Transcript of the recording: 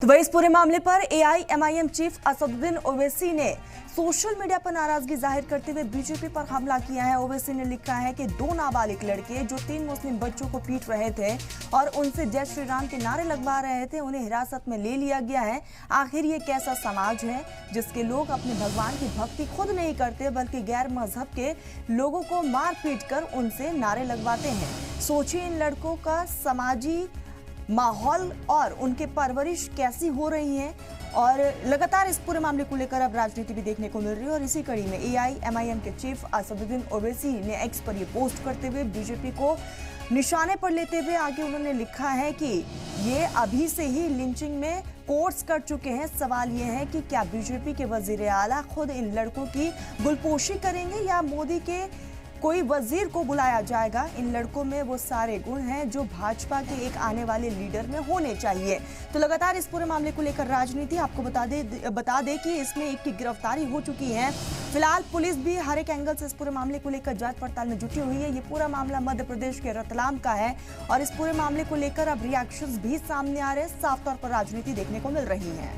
तो वही इस पूरे मामले पर एआईएमआईएम चीफ असदुद्दीन ओवैसी ने सोशल मीडिया पर नाराजगी जाहिर करते हुए बीजेपी पर हमला किया है। ओवैसी ने लिखा है कि दो नाबालिग लड़के जो 3 मुस्लिम बच्चों को पीट रहे थे और उनसे जय श्री राम के नारे लगवा रहे थे, उन्हें हिरासत में ले लिया गया है। आखिर ये कैसा समाज है जिसके लोग अपने भगवान की भक्ति खुद नहीं करते बल्कि गैर मजहब के लोगों को मार पीट कर उनसे नारे लगवाते हैं। सोचिए इन लड़कों का समाजी माहौल और उनके परवरिश कैसी हो रही है। और लगातार इस पूरे मामले को लेकर अब राजनीति भी देखने को मिल रही है और इसी कड़ी में एआईएमआईएम के चीफ असदुद्दीन ओवैसी ने एक्स पर ये पोस्ट करते हुए बीजेपी को निशाने पर लेते हुए आगे उन्होंने लिखा है कि ये अभी से ही लिंचिंग में कोर्स कर चुके हैं। सवाल ये है कि क्या बीजेपी के वजीर आला खुद इन लड़कों की गुलपोशी करेंगे या मोदी के कोई वजीर को बुलाया जाएगा। इन लड़कों में वो सारे गुण हैं जो भाजपा के एक आने वाले लीडर में होने चाहिए। तो लगातार इस पूरे मामले को लेकर राजनीति आपको बता दे कि इसमें एक की गिरफ्तारी हो चुकी है। फिलहाल पुलिस भी हर एक एंगल से इस पूरे मामले को लेकर जांच पड़ताल में जुटी हुई है। ये पूरा मामला मध्य प्रदेश के रतलाम का है और इस पूरे मामले को लेकर अब रिएक्शंस भी सामने आ रहे हैं। साफ तौर पर राजनीति देखने को मिल रही है।